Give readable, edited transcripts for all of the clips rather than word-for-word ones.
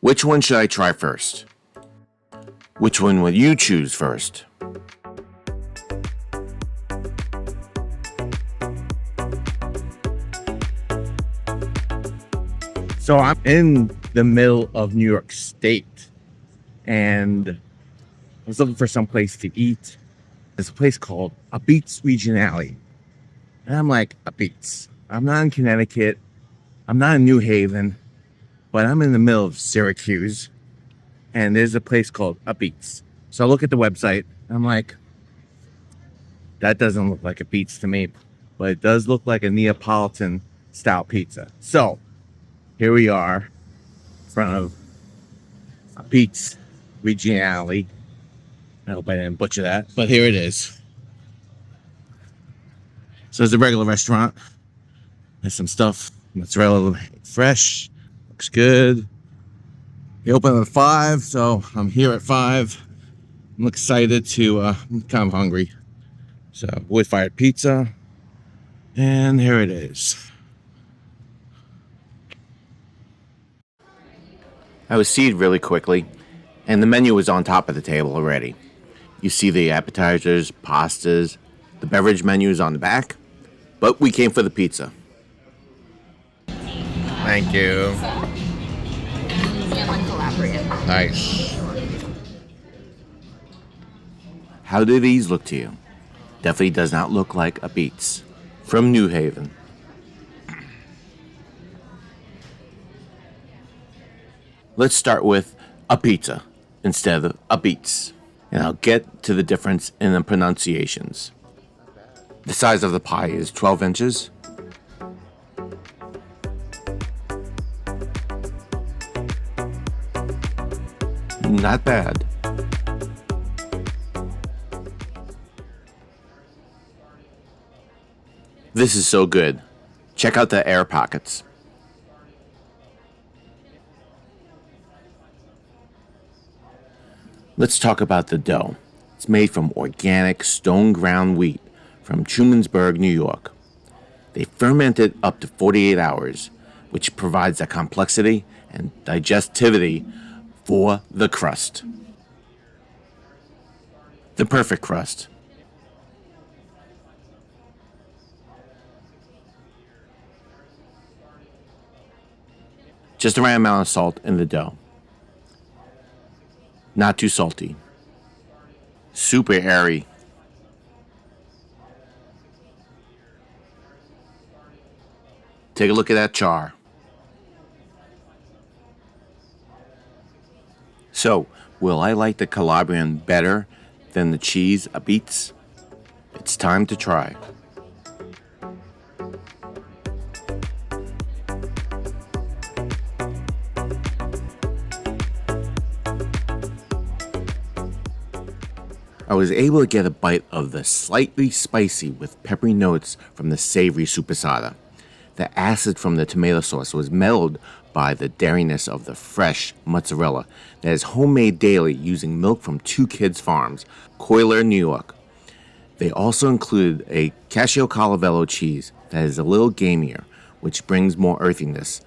Which one should I try first? Which one will you choose first? So I'm in the middle of New York State, and I was looking for some place to eat. There's a place called Apizza Regionale. And I'm like, Apizza. I'm not in Connecticut. I'm not in New Haven, but I'm in the middle of Syracuse, and there's a place called Apizza. So I look at the website, and I'm like, that doesn't look like a pizza to me, but it does look like a Neapolitan style pizza. So here we are in front of Apizza Regionale. I hope I didn't butcher that, but here it is. So it's a regular restaurant. There's some stuff, mozzarella fresh, looks good. They open at 5, so I'm here at 5. I'm excited to, I'm kind of hungry. So wood-fired pizza, and here it is. I was seated really quickly, and the menu was on top of the table already. You see the appetizers, pastas, the beverage menu is on the back, but we came for the pizza. Thank you. And Calabrian. Nice. How do these look to you? Definitely does not look like a Beats from New Haven. Let's start with a pizza instead of a Beats, and I'll get to the difference in the pronunciations. The size of the pie is 12 inches. Not bad. This is so good. Check out the air pockets. Let's talk about the dough. It's made from organic stone ground wheat from Trumansburg, New York. They ferment it up to 48 hours, which provides the complexity and digestivity for the crust. The perfect crust. Just the right amount of salt in the dough. Not too salty. Super airy. Take a look at that char. So, will I like the Calabrian better than the cheese Apizza? It's time to try. I was able to get a bite of the slightly spicy with peppery notes from the savory supposata. The acid from the tomato sauce was mellowed by the dairiness of the fresh mozzarella that is homemade daily using milk from Two Kids Farms, Coiler, New York. They also included a Caciocavallo cheese that is a little gamier, which brings more earthiness.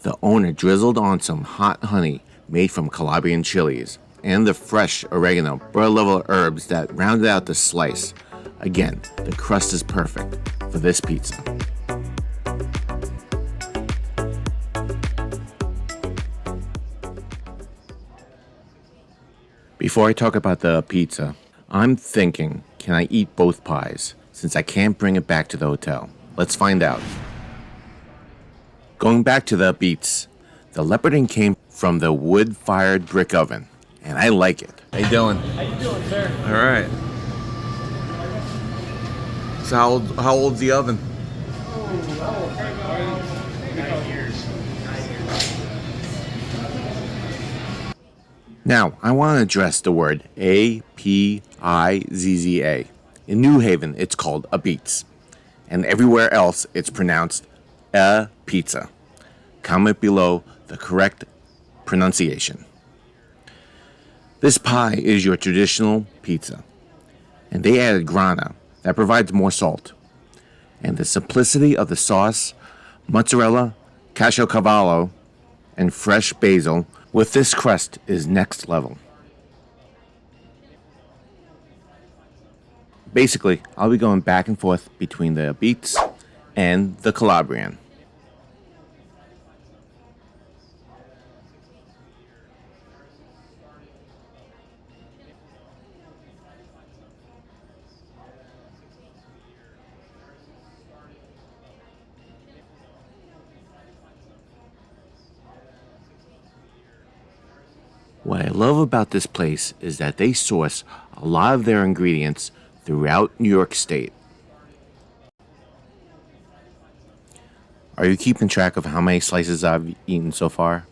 The owner drizzled on some hot honey made from Calabrian chilies, and the fresh oregano, broad level herbs that rounded out the slice. Again, the crust is perfect for this pizza. Before I talk about the pizza, I'm thinking, can I eat both pies? Since I can't bring it back to the hotel. Let's find out. Going back to the beets, the leoparding came from the wood-fired brick oven, and I like it. How you doing? How you doing, sir? All right. So how old's the oven? Now, I want to address the word A-P-I-Z-Z-A. In New Haven, it's called a Beats, and everywhere else, it's pronounced a pizza. Comment below the correct pronunciation. This pie is your traditional pizza, and they added grana that provides more salt, and the simplicity of the sauce, mozzarella, caciocavallo, and fresh basil with this crust is next level. Basically, I'll be going back and forth between the Beats and the Calabrian. What I love about this place is that they source a lot of their ingredients throughout New York State. Are you keeping track of how many slices I've eaten so far?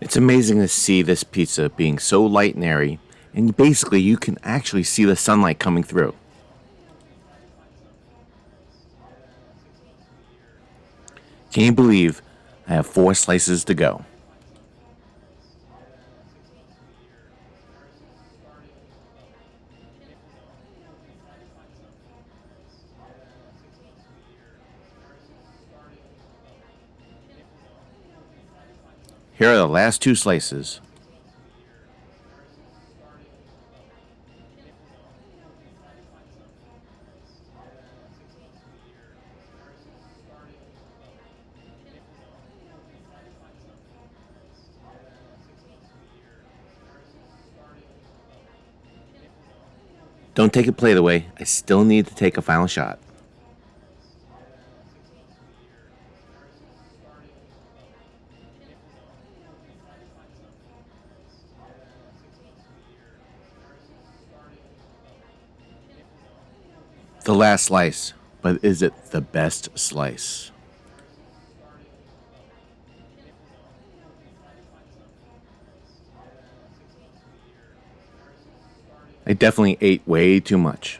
It's amazing to see this pizza being so light and airy, and basically you can actually see the sunlight coming through. Can you believe I have 4 slices to go? Here are the last 2 slices. Don't take a plate away, I still need to take a final shot. The last slice, but is it the best slice? I definitely ate way too much.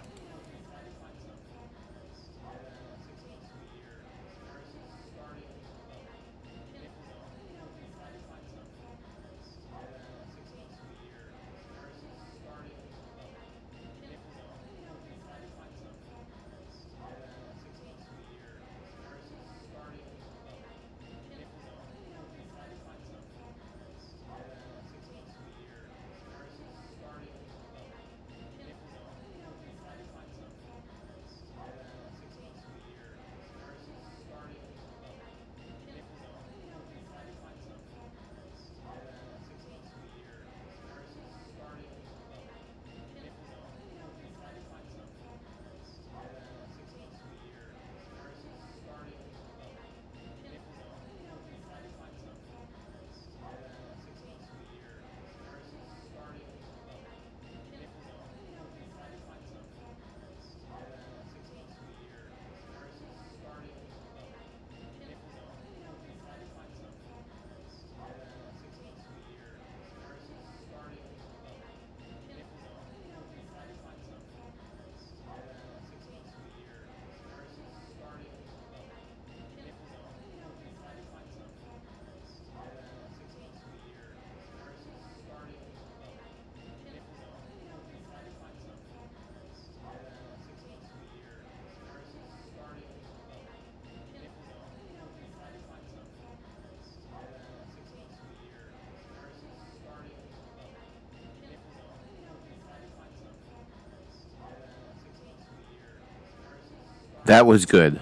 That was good.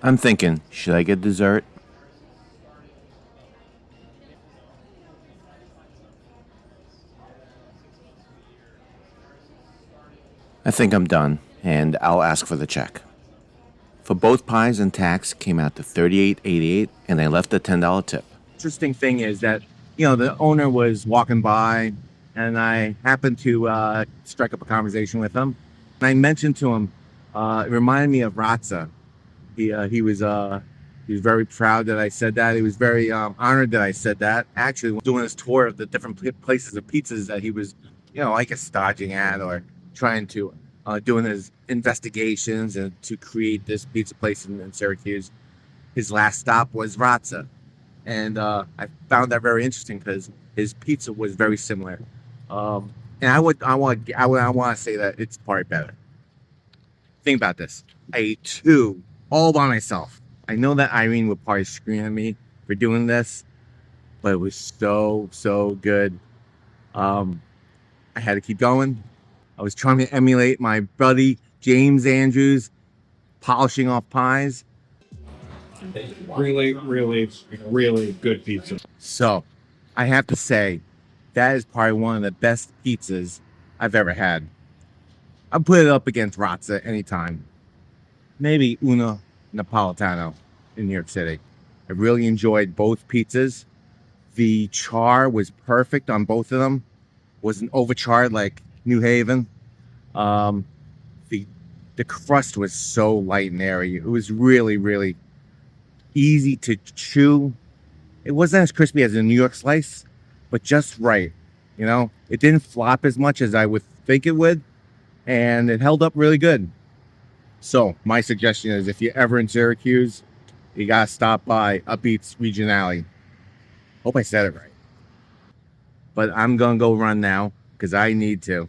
I'm thinking, should I get dessert? I think I'm done, and I'll ask for the check. For both pies and tax came out to $38.88, and I left a $10 tip. Interesting thing is that, the owner was walking by, and I happened to strike up a conversation with him. And I mentioned to him, it reminded me of Razza. He was very proud that I said that. He was very honored that I said that. Actually, doing this tour of the different places of pizzas that he was like a staging ad or trying to doing his investigations and to create this pizza place in Syracuse. His last stop was Razza, and I found that very interesting because his pizza was very similar. And I want to say that it's probably better. Think about this. I ate two all by myself. I know that Irene would probably scream at me for doing this, but it was so good. Um, I had to keep going. I was trying to emulate my buddy James Andrews polishing off pies. Really, really, really good pizza. So I have to say that is probably one of the best pizzas I've ever had. I'd put it up against Razza anytime. Maybe Una Napolitano in New York City. I really enjoyed both pizzas. The char was perfect on both of them. Wasn't overcharred like New Haven. Um, the crust was so light and airy. It was really easy to chew. It wasn't as crispy as a New York slice, but just right. It didn't flop as much as I would think it would, and it held up really good. So my suggestion is, if you're ever in Syracuse, you gotta stop by Apizza Regionale. Hope I said it right. But I'm gonna go run now because I need to.